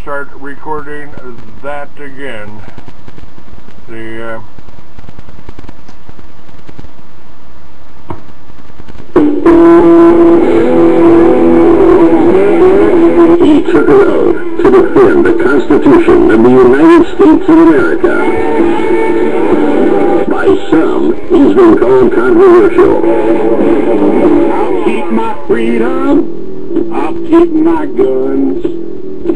start recording that again. The He took an oath to defend the Constitution of the United States of America. By some, he's been called controversial. I'll keep my freedom, I'll keep my guns,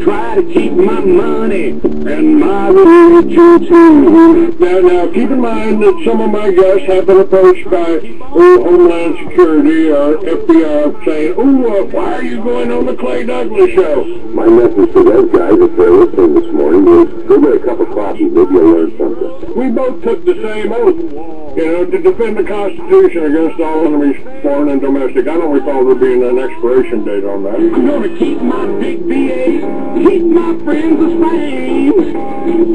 try to keep my money and my religion too. Now, keep in mind that some of my guests have been approached by Homeland Security or FBI saying, why are you going on the Clay Douglas show? My message to those guys, if they're listening this morning, is go get a cup of coffee, maybe you'll learn something. We both took the same oath, to defend the Constitution against all enemies, foreign and domestic. I don't recall there being an expiration date on that. I'm going to keep my big V8, keep my friends the same,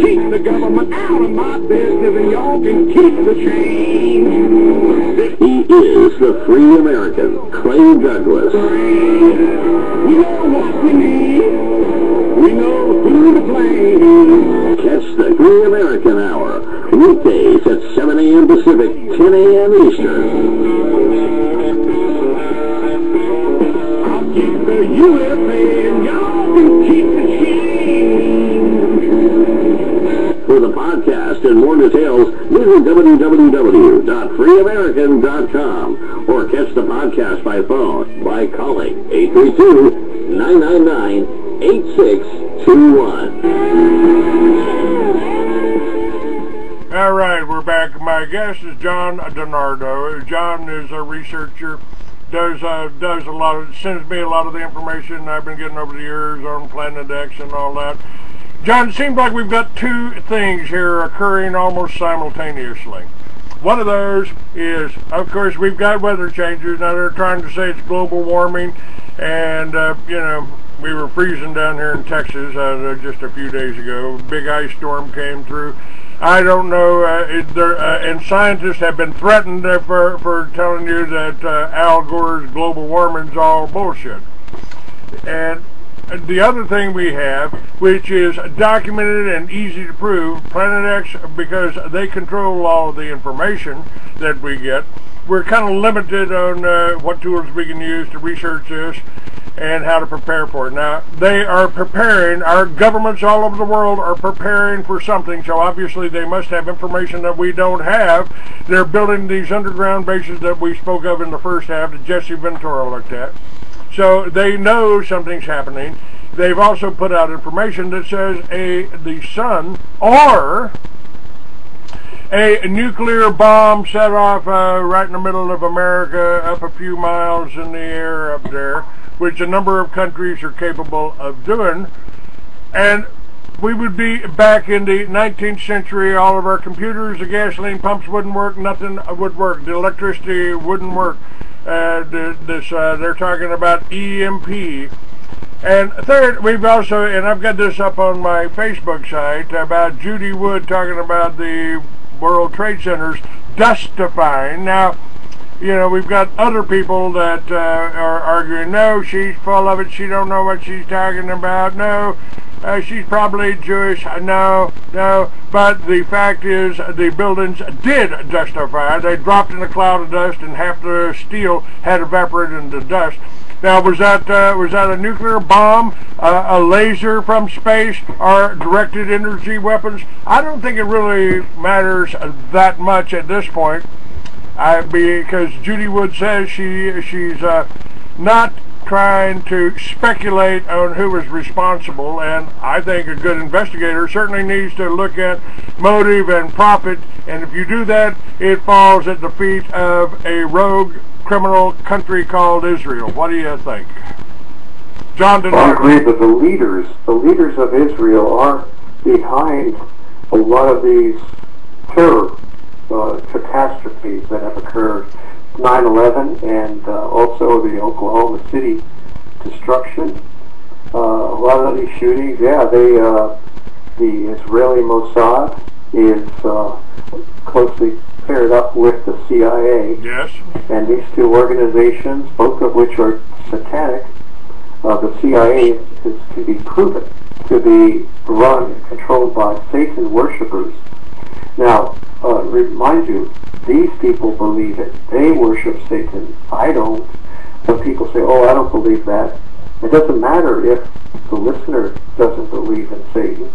keep the government out of my business, and y'all can keep the change. He is the free American, Clay Douglas. We know what we need. We know who to blame. Catch the Free American Hour, weekdays at 7 a.m. Pacific, 10 a.m. Eastern. I'll keep the USA and y'all can keep the change. For the podcast and more details, visit www.freeamerican.com or catch the podcast by phone by calling 832-999-8621. All right, we're back. My guest is John DiNardo. John is a researcher, does a lot of, sends me a lot of the information I've been getting over the years on Planet X and all that. John, it seems like we've got two things here occurring almost simultaneously. One of those is, of course, we've got weather changes. Now they're trying to say it's global warming, and we were freezing down here in Texas just a few days ago. A big ice storm came through. I don't know, and scientists have been threatened for telling you that Al Gore's global warming is all bullshit. And the other thing we have, which is documented and easy to prove, Planet X, because they control all of the information that we get, we're kind of limited on what tools we can use to research this and how to prepare for it. Now, they are preparing, our governments all over the world are preparing for something, so obviously they must have information that we don't have. They're building these underground bases that we spoke of in the first half that Jesse Ventura looked at. So they know something's happening. They've also put out information that says the sun or a nuclear bomb set off right in the middle of America, up a few miles in the air up there, which a number of countries are capable of doing. And we would be back in the 19th century. All of our computers, the gasoline pumps wouldn't work, nothing would work, the electricity wouldn't work. They're talking about EMP. And third, we've also, and I've got this up on my Facebook site, about Judy Wood talking about the World Trade Centers dustifying. Now, we've got other people that are arguing, no, she's full of it, she don't know what she's talking about, no, she's probably Jewish, no, but the fact is the buildings did dustify. They dropped in a cloud of dust and half the steel had evaporated into dust. Now, was that a nuclear bomb, a laser from space, or directed energy weapons? I don't think it really matters that much at this point, because Judy Wood says she's not trying to speculate on who is responsible, and I think a good investigator certainly needs to look at motive and profit, and if you do that, it falls at the feet of a rogue criminal country called Israel. What do you think? John DiNardo. I agree that the leaders of Israel are behind a lot of these terror catastrophes that have occurred. 9/11 and also the Oklahoma City destruction. A lot of these shootings, the Israeli Mossad is closely paired up with the CIA. Yes. And these two organizations, both of which are satanic, the CIA can be proven to be run and controlled by Satan worshippers. Now, remind you, these people believe it. They worship Satan. I don't. When people say, oh, I don't believe that, it doesn't matter if the listener doesn't believe in Satan.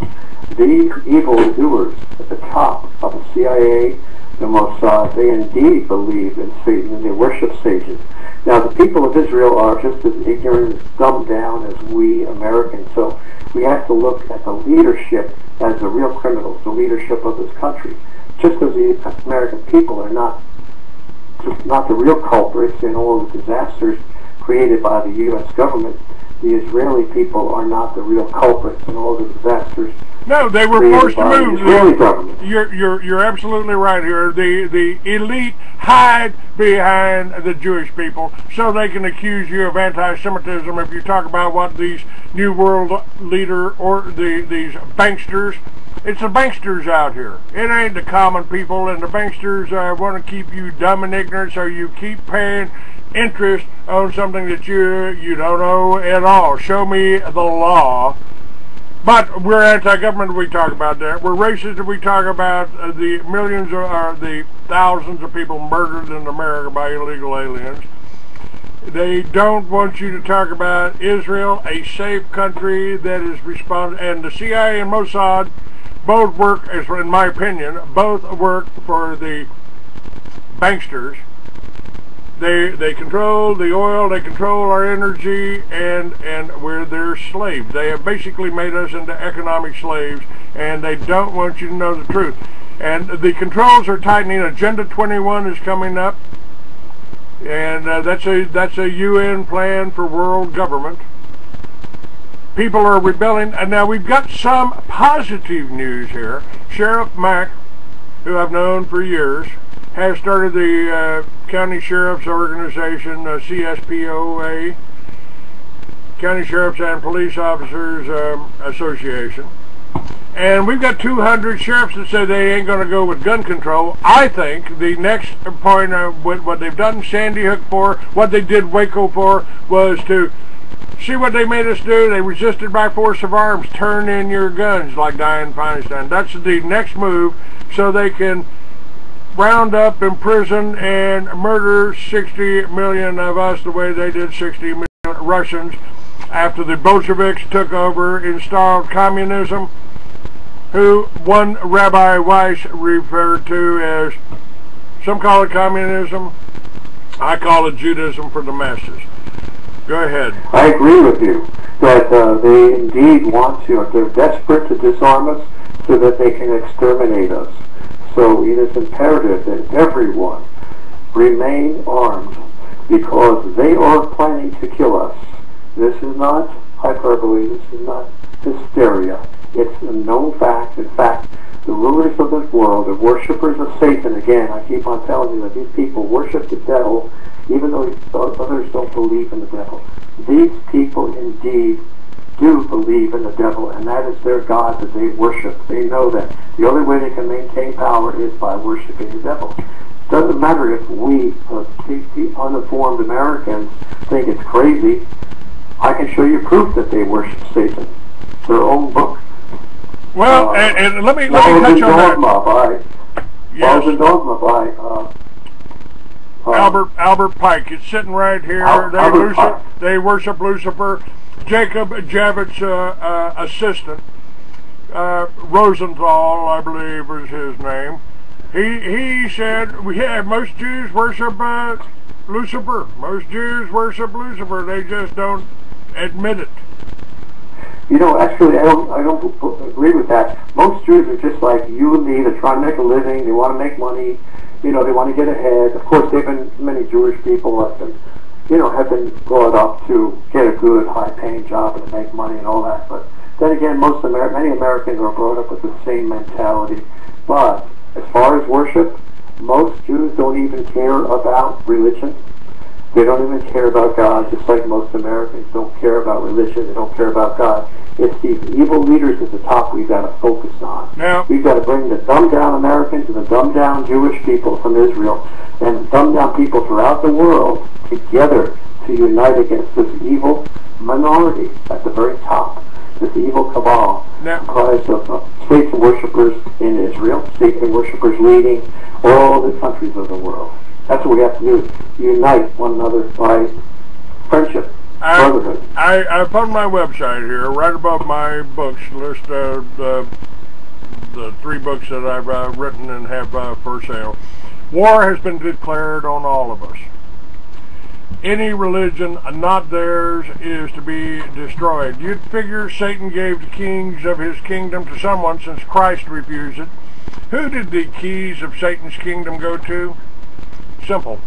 These evil doers at the top of the CIA, the Mossad, they indeed believe in Satan and they worship Satan. Now, the people of Israel are just as ignorant and dumbed down as we Americans, so we have to look at the leadership as the real criminals, the leadership of this country. Just as the American people are not the real culprits in all the disasters created by the U.S. government, the Israeli people are not the real culprits in all the disasters. No, they were forced to move. You're You're absolutely right here. The elite hide behind the Jewish people so they can accuse you of anti-Semitism if you talk about what these New World leader or these banksters. It's the banksters out here. It ain't the common people, and the banksters want to keep you dumb and ignorant, so you keep paying interest on something that you don't know at all. Show me the law. But we're anti-government if we talk about that. We're racist if we talk about the millions or the thousands of people murdered in America by illegal aliens. They don't want you to talk about Israel, a safe country that is responsible. And the CIA and Mossad both work, as in my opinion, both work for the banksters. They control the oil, they control our energy, and we're their slaves. They have basically made us into economic slaves, and they don't want you to know the truth. And the controls are tightening. Agenda 21 is coming up, and that's a UN plan for world government. People are rebelling, and now we've got some positive news here. Sheriff Mack, who I've known for years, has started the County Sheriff's Organization, CSPOA, County Sheriffs and Police Officers Association. And we've got 200 sheriffs that say they ain't going to go with gun control. I think the next point, what they've done Sandy Hook for, what they did Waco for, was to see what they made us do. They resisted by force of arms. Turn in your guns, like Dianne Feinstein. That's the next move, so they can round up, imprison, and murder 60 million of us the way they did 60 million Russians after the Bolsheviks took over, installed communism, who one Rabbi Weiss referred to as, some call it communism, I call it Judaism for the masses. Go ahead. I agree with you that they indeed want to, they're desperate to disarm us so that they can exterminate us. So it is imperative that everyone remain armed because they are planning to kill us. This is not hyperbole, this is not hysteria. It's a known fact. In fact, the rulers of this world, the worshippers of Satan, again, I keep on telling you that these people worship the devil, even though others don't believe in the devil. These people indeed do believe in the devil, and that is their God that they worship. They know that the only way they can maintain power is by worshiping the devil. It doesn't matter if we, the uninformed Americans, think it's crazy. I can show you proof that they worship Satan. Their own book. Well, and let me touch on that. Yes. Dogma by Albert Pike. It's sitting right here. They worship Lucifer. Jacob Javits' assistant, Rosenthal, I believe was his name. He said, most Jews worship Lucifer. Most Jews worship Lucifer. They just don't admit it. You know, actually, I don't agree with that. Most Jews are just like you and me. They're trying to make a living. They want to make money. You know, they want to get ahead. Of course, many Jewish people have been brought up to get a good, high-paying job and to make money and all that. But then again, many Americans are brought up with the same mentality. But as far as worship, most Jews don't even care about religion. They don't even care about God, just like most Americans don't care about religion. They don't care about God. It's these evil leaders at the top we've got to focus on. Yeah. We've got to bring the dumbed-down Americans and the dumbed-down Jewish people from Israel and the dumbed-down people throughout the world together to unite against this evil minority at the very top, this evil cabal comprised of Satan worshippers in Israel, Satan worshippers leading all the countries of the world. That's what we have to do, unite one another by friendship, brotherhood. I put on my website here, right above my books, list the 3 books that I've written and have for sale. War has been declared on all of us. Any religion not theirs is to be destroyed. You'd figure Satan gave the kings of his kingdom to someone, since Christ refused it. Who did the keys of Satan's kingdom go to? Simple.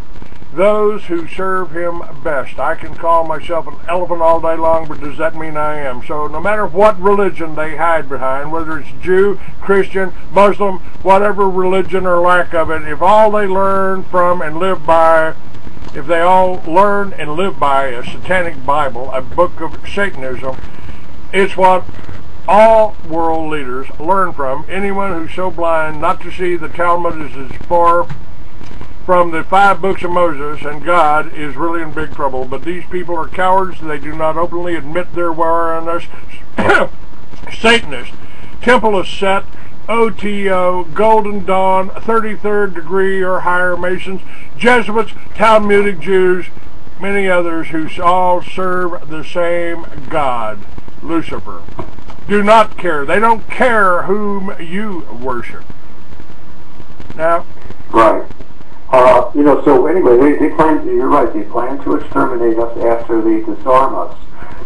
Those who serve him best. I can call myself an elephant all day long, but does that mean I am? So no matter what religion they hide behind, whether it's Jew, Christian, Muslim, whatever religion or lack of it, if all they learn from and live by, if they all learn and live by a satanic Bible, a book of Satanism, it's what all world leaders learn from. Anyone who's so blind not to see the Talmud is as far from the 5 books of Moses and God is really in big trouble. But these people are cowards. They do not openly admit their war on us. Satanists, Temple of Set, OTO, Golden Dawn, 33rd degree or higher Masons, Jesuits, Talmudic Jews, many others who all serve the same God, Lucifer. Do not care. They don't care whom you worship. Now, right. So anyway, they plan, you're right, they plan to exterminate us after they disarm us.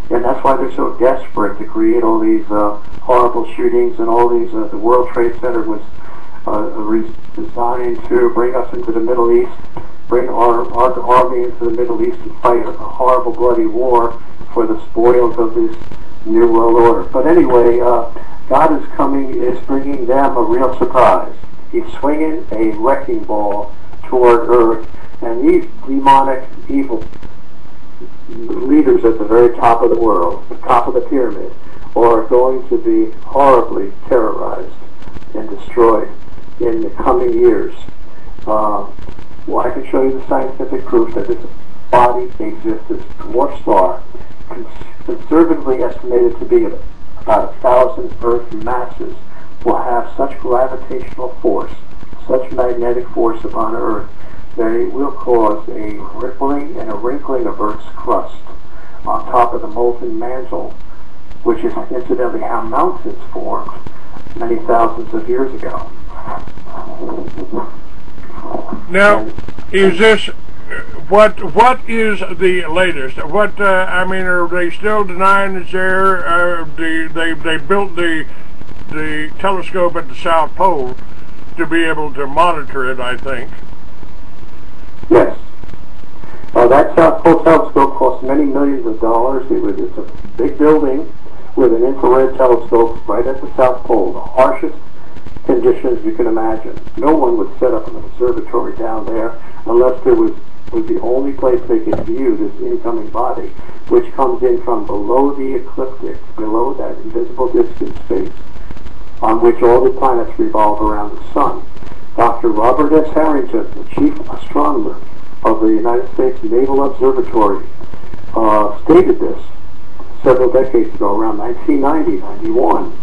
And that's why they're so desperate to create all these horrible shootings and all these, the World Trade Center was designed to bring us into the Middle East, bring our army into the Middle East and fight a horrible bloody war for the spoils of this New World Order. But anyway, God is bringing them a real surprise. He's swinging a wrecking ball toward Earth, and these demonic, evil leaders at the very top of the world, the top of the pyramid, are going to be horribly terrorized and destroyed in the coming years. Well, I can show you the scientific proof that this body exists. This dwarf star, conservatively estimated to be about 1,000 Earth masses, will have such gravitational force, such magnetic force upon Earth, that it will cause a rippling and a wrinkling of Earth's crust on top of the molten mantle, which is incidentally how mountains formed many thousands of years ago. Now, is this what is the latest? What I mean, are they still denying it's there? They built the telescope at the South Pole to be able to monitor it, I think. Yes. That South Pole telescope cost many millions of dollars. It's a big building with an infrared telescope right at the South Pole, the harshest conditions you can imagine. No one would set up an observatory down there unless there was the only place they could view this incoming body, which comes in from below the ecliptic, below that invisible disk in space, on which all the planets revolve around the sun. Dr. Robert S. Harrington, the chief astronomer of the United States Naval Observatory, stated this several decades ago, around 1990, 91,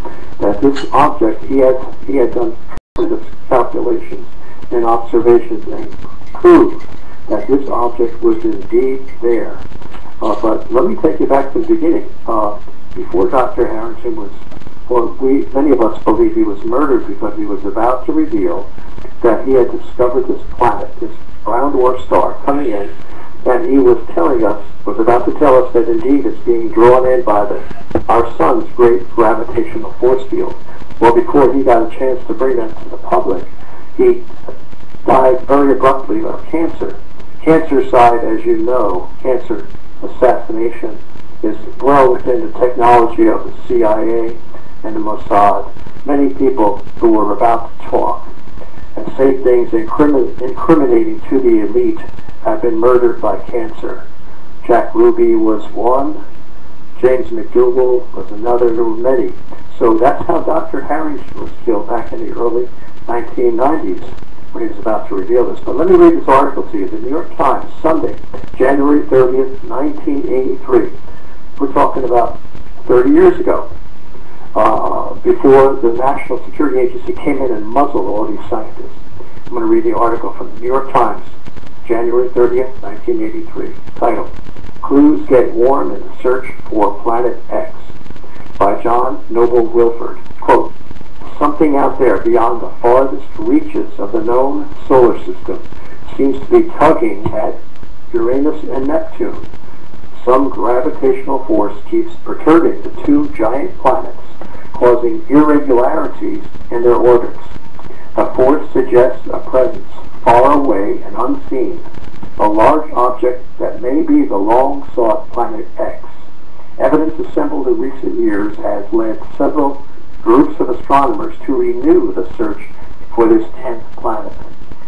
that this object, he had done tremendous calculations and observations and proved that this object was indeed there. But let me take you back to the beginning. Before Dr. Harrington was, many of us believe he was murdered because he was about to reveal that he had discovered this planet, this brown dwarf star coming in, and he was about to tell us that indeed it's being drawn in by our sun's great gravitational force field. Well, before he got a chance to bring that to the public, he died very abruptly of cancer. Cancer side, as you know, cancer assassination is well within the technology of the CIA and the Mossad. Many people who were about to talk and say things incriminating to the elite have been murdered by cancer. Jack Ruby was one, James McDougal was another, there were many. So that's how Dr. Harrington was killed back in the early 1990s when he was about to reveal this. But let me read this article to you. The New York Times, Sunday, January 30th, 1983. We're talking about 30 years ago. before the National Security Agency came in and muzzled all these scientists. I'm going to read the article from the New York Times, January 30th, 1983, titled, Clues Get Warm in the Search for Planet X, by John Noble Wilford. Quote, something out there beyond the farthest reaches of the known solar system seems to be tugging at Uranus and Neptune. Some gravitational force keeps perturbing the two giant planets, causing irregularities in their orbits. The force suggests a presence far away and unseen, a large object that may be the long-sought Planet X. Evidence assembled in recent years has led several groups of astronomers to renew the search for this 10th planet.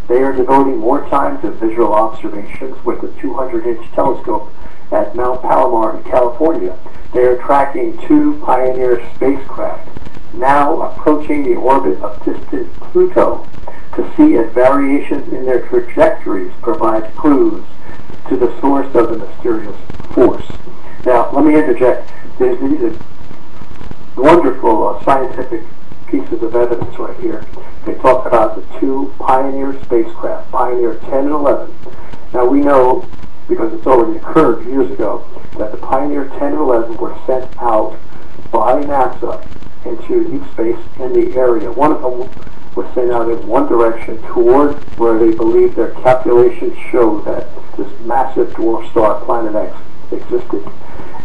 They are devoting more time to visual observations with the 200-inch telescope at Mount Palomar in California. They are tracking two Pioneer spacecraft, now approaching the orbit of distant Pluto, to see if variations in their trajectories provide clues to the source of the mysterious force. Now, let me interject. These are wonderful scientific pieces of evidence right here. They talk about the two Pioneer spacecraft, Pioneer 10 and 11. Now, we know, because it's already occurred years ago, that the Pioneer 10 and 11 were sent out by NASA into deep space in the area. One of them was sent out in one direction toward where they believed their calculations showed that this massive dwarf star, Planet X, existed.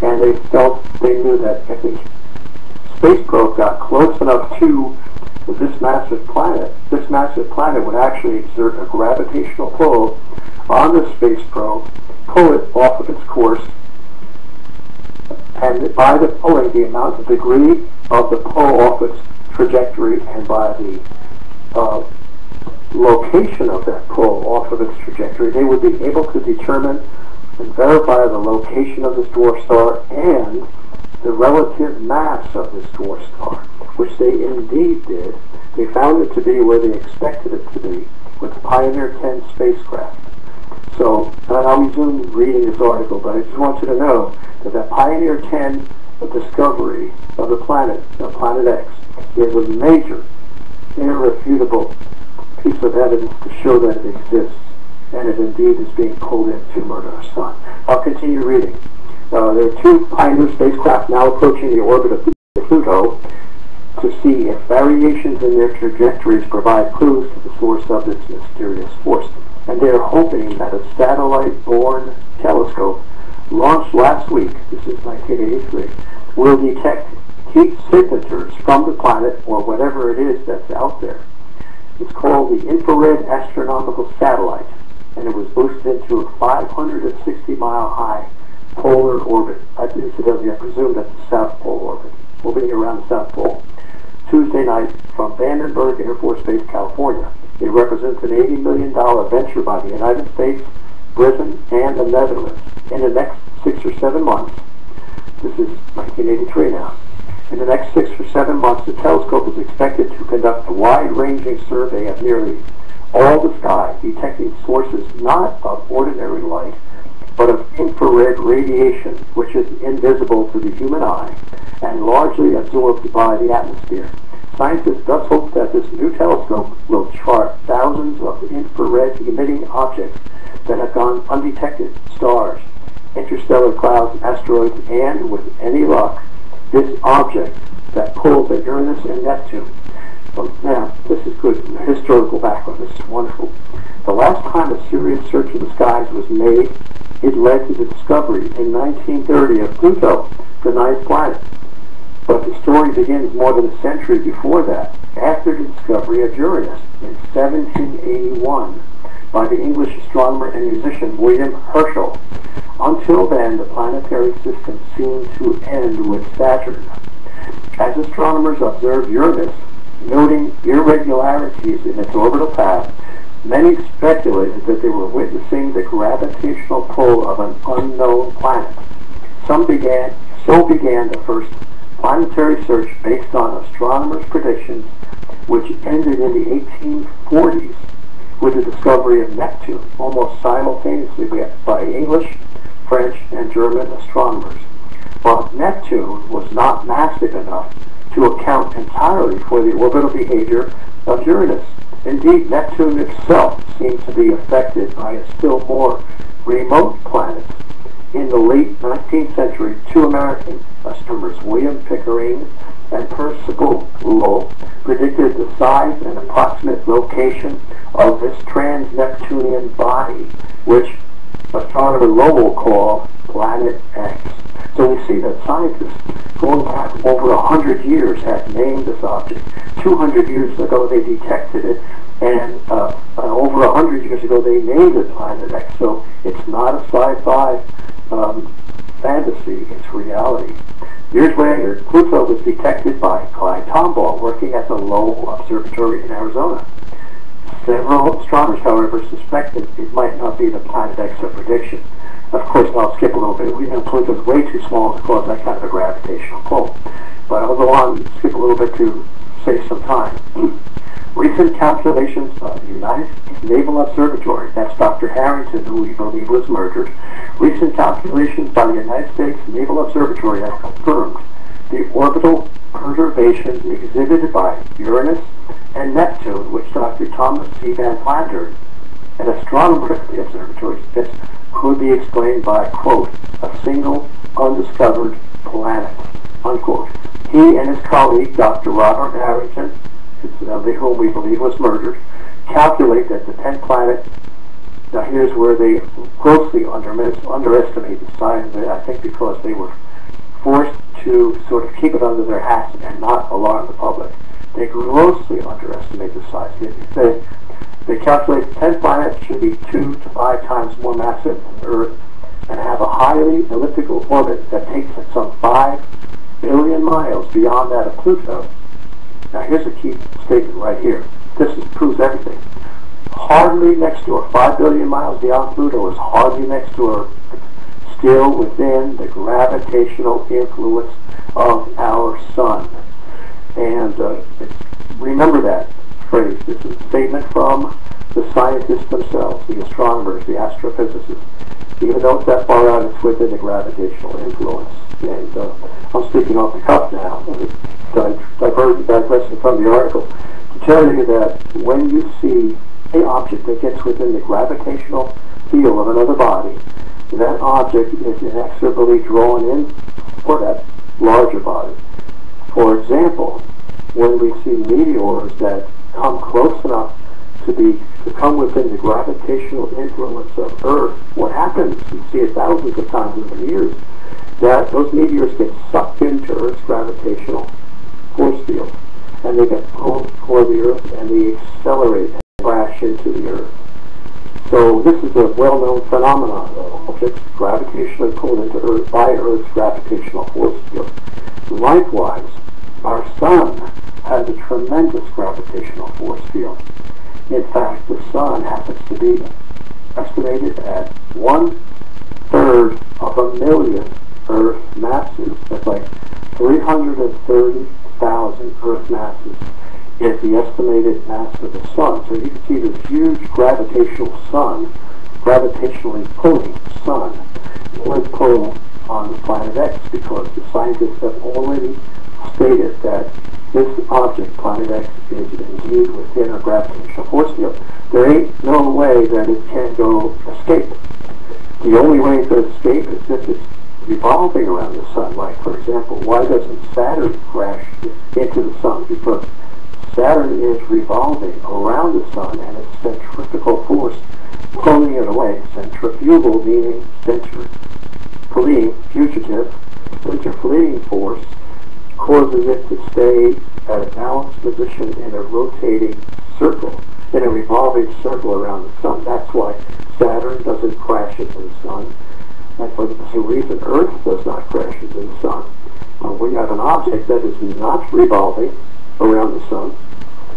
And they felt, they knew that if the space probe got close enough to this massive planet would actually exert a gravitational pull on the space probe, pull it off of its course, and by the pulling, the amount of degree of the pull off its trajectory, and by the location of that pull off of its trajectory, they would be able to determine and verify the location of this dwarf star and the relative mass of this dwarf star, which they indeed did. They found it to be where they expected it to be with the Pioneer 10 spacecraft. So, I'll resume reading this article, but I just want you to know that the Pioneer 10 discovery of the planet X, is a major, irrefutable piece of evidence to show that it exists, and it indeed is being pulled in to murder our sun. I'll continue reading. There are two Pioneer spacecraft now approaching the orbit of Pluto to see if variations in their trajectories provide clues to the source of this mysterious force. And they are hoping that a satellite-borne telescope launched last week, this is 1983, will detect heat signatures from the planet or whatever it is that's out there. It's called the Infrared Astronomical Satellite, and it was boosted into a 560-mile-high polar orbit. Incidentally, I presume that's the South Pole orbit, moving around the South Pole. Tuesday night from Vandenberg Air Force Base, California. It represents an $80 million venture by the United States, Britain, and the Netherlands. In the next 6 or 7 months, this is 1983 now, in the next 6 or 7 months, the telescope is expected to conduct a wide-ranging survey of nearly all the sky, detecting sources not of ordinary light, but of infrared radiation, which is invisible to the human eye and largely absorbed by the atmosphere. Scientists thus hope that this new telescope will chart thousands of infrared-emitting objects that have gone undetected, stars, interstellar clouds, asteroids, and, with any luck, this object that pulls at Uranus and Neptune. Now, this is good historical background. This is wonderful. The last time a serious search of the skies was made, it led to the discovery in 1930 of Pluto, the ninth planet. But the story begins more than a century before that, after the discovery of Uranus in 1781 by the English astronomer and musician William Herschel. Until then, the planetary system seemed to end with Saturn. As astronomers observed Uranus, noting irregularities in its orbital path, many speculated that they were witnessing the gravitational pull of an unknown planet. So began the first planetary search based on astronomers' predictions, which ended in the 1840s with the discovery of Neptune, almost simultaneously by English, French, and German astronomers. But Neptune was not massive enough to account entirely for the orbital behavior of Uranus. Indeed, Neptune itself seems to be affected by a still more remote planet. In the late 19th century, two American astronomers, William Pickering and Percival Lowell, predicted the size and approximate location of this trans-Neptunian body, which astronomer Lowell called Planet X. So we see that scientists going back over 100 years have named this object. 200 years ago they detected it, and over 100 years ago they named it Planet X. So it's not a sci-fi fantasy, it's reality. Years later, Pluto was detected by Clyde Tombaugh working at the Lowell Observatory in Arizona. Several astronomers, however, suspected it might not be the Planet X of prediction. Of course, I'll skip a little bit. Pluto's way too small to cause that kind of a gravitational pull. But I'll go on and skip a little bit to save some time. Recent calculations by the United States Naval Observatory, that's Dr. Harrington, who we believe was murdered. Recent calculations by the United States Naval Observatory have confirmed the orbital perturbations exhibited by Uranus and Neptune, which Dr. Thomas C. Van Flandern, an astronomer at the observatory, says could be explained by, quote, a single undiscovered planet, unquote. He and his colleague, Dr. Robert Harrington, whom we believe was murdered, calculate that the 10th planet, now here's where they grossly underestimate the size of it, I think because they were forced to sort of keep it under their hats and not alarm the public. They grossly underestimate the size. They calculate the 10th planet should be 2 to 5 times more massive than Earth and have a highly elliptical orbit that takes it some 5 billion miles beyond that of Pluto. Now here's a key statement right here. This proves everything. Hardly next to Earth, 5 billion miles beyond Pluto is hardly next to Earth, still within the gravitational influence of our sun. And remember that phrase. This is a statement from the scientists themselves, the astronomers, the astrophysicists. Even though it's that far out, it's within the gravitational influence. And I'm speaking off the cuff now, digressing from the article, to tell you that when you see an object that gets within the gravitational field of another body, that object is inexorably drawn in for that larger body. For example, when we see meteors that come close enough to come within the gravitational influence of Earth, what happens? You see it thousands of times over the years, that those meteors get sucked into Earth's gravitational force field, and they get pulled toward the Earth, and they accelerate and crash into the Earth. So this is a well-known phenomenon of objects gravitationally pulled into Earth by Earth's gravitational force field. Likewise, our sun has a tremendous gravitational force field. In fact, the sun happens to be estimated at 1/3 of a million Earth masses. That's like 330,000 Earth masses is the estimated mass of the sun. So you can see this huge gravitational sun, gravitationally pulling sun, would pull on the planet X, because the scientists have already stated that this object, Planet X, is indeed within a gravitational force field. There ain't no way that it can go escape. The only way it could escape is if it's revolving around the sun. Like, for example, why doesn't Saturn crash into the sun? Because Saturn is revolving around the sun, and its centrifugal force pulling it away. Centrifugal meaning centrifleeing, fugitive. Centrifleeing force causes it to stay at a balanced position in a rotating circle, in a revolving circle around the sun. That's why Saturn doesn't crash into the sun. And for the reason Earth does not crash into the sun. We have an object that is not revolving around the sun.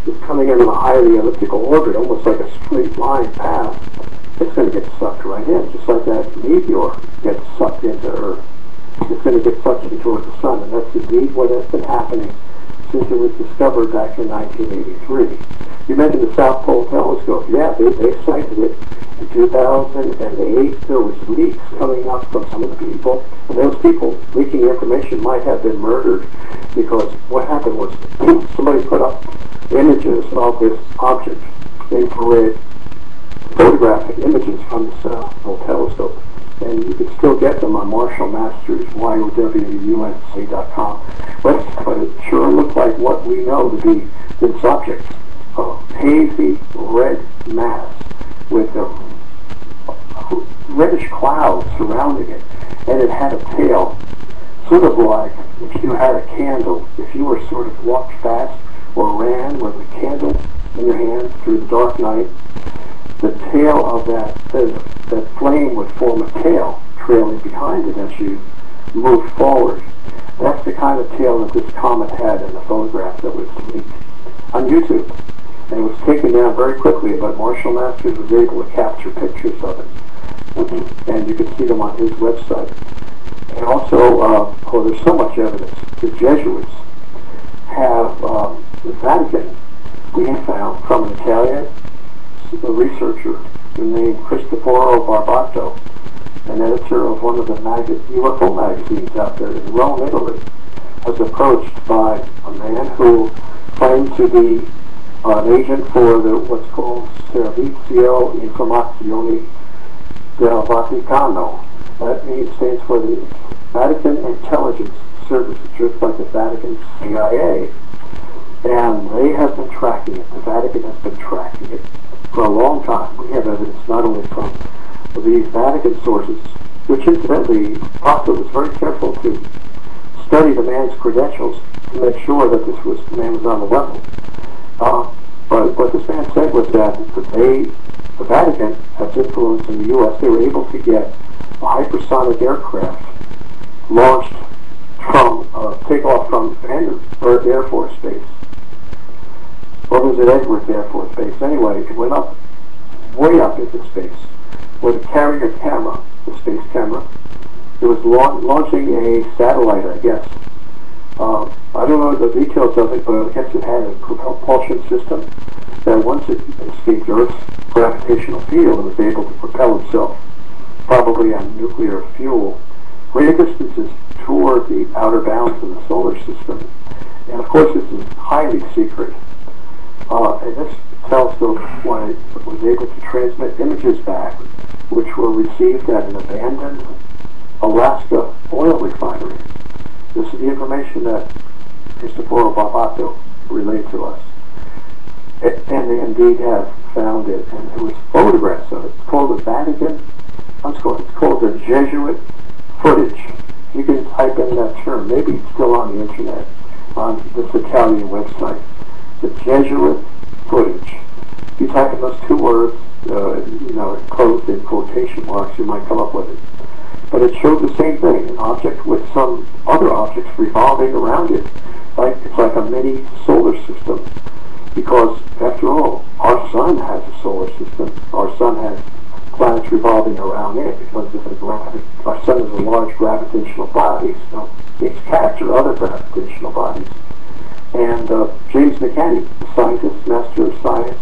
It's coming in a highly elliptical orbit, almost like a straight line path. It's going to get sucked right in, just like that meteor gets sucked into Earth. It's going to get sucked in towards the sun, and that's indeed what has been happening since it was discovered back in 1983. You mentioned the South Pole Telescope. Yeah, they sighted it, In 2008, there was leaks coming out from some of the people, and those people leaking information might have been murdered, because what happened was somebody put up images of this object, infrared photographic images from this telescope, and you can still get them on Marshall Masters, YOWUNC.com website, but it sure looked like what we know to be this object, a hazy red mass with a reddish cloud surrounding it, and it had a tail, sort of like if you had a candle, if you were sort of walked fast or ran with a candle in your hand through the dark night, the tail of that flame would form a tail trailing behind it as you moved forward. That's the kind of tail that this comet had in the photograph that was leaked on YouTube. And it was taken down very quickly, but Marshall Masters was able to capture pictures of it. And you can see them on his website. And also, there's so much evidence. The Jesuits have the Vatican. We have found from an Italian researcher named Cristoforo Barbato, an editor of one of the UFO magazines out there in Rome, Italy, was approached by a man who claimed to be an agent for what's called Servizio Informazioni del Vaticano. That stands for the Vatican Intelligence Services, just like the Vatican CIA. And they have been tracking it. The Vatican has been tracking it for a long time. We have evidence not only from these Vatican sources, which incidentally, Pasta was very careful to study the man's credentials to make sure that the man was on the level. But what this man said was that the Vatican has influence in the U.S. They were able to get a hypersonic aircraft launched from, take off from Air Force Base. Well, it was at Edwards Air Force Base. Anyway, it went up, way up into space, with a carrier camera, the space camera. It was launching a satellite, I guess. I don't know the details of it, but I guess it had a propulsion system that once it escaped Earth's gravitational field, it was able to propel itself, probably on nuclear fuel, great distances toward the outer bounds of the solar system. And of course, this is highly secret. And this telescope was able to transmit images back, which were received at an abandoned Alaska oil refinery. This is the information that Cristoforo Barbato relayed to us. And they indeed have found it, and there was photographs of it. It's called the Vatican, it's called the Jesuit footage. You can type in that term, maybe it's still on the internet, on this Italian website. The Jesuit footage. You type in those two words, closed in quotation marks, you might come up with it. But it showed the same thing, an object with some other objects revolving around it. It's like a mini solar system. Because, after all, our sun has a solar system. Our sun has planets revolving around it because of our sun is a large gravitational body, so it's captured other gravitational bodies. And James McCanney, the scientist, master of science,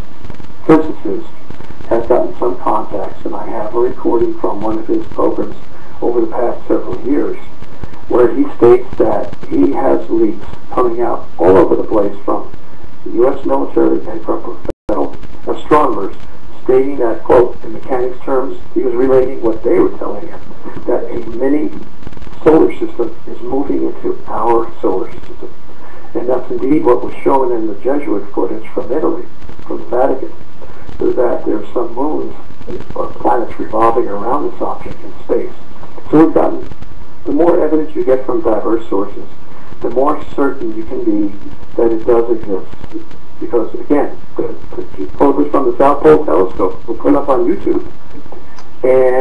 physicist, has gotten some contacts, and I have a recording from one of his programs over the past several years, where he states that he has leaks coming out all over the place from the U.S. military and from professional astronomers, stating that, quote, in mechanics terms, he was relating what they were telling him, that a mini solar system is moving into our solar system. And that's indeed what was shown in the Jesuit footage from Italy, from the Vatican, so that there's some moons or planets revolving around this object in space. So we've gotten, the more evidence you get from diverse sources, the more certain you can be that it does exist. Because, again, the photos from the South Pole Telescope were put up on YouTube, and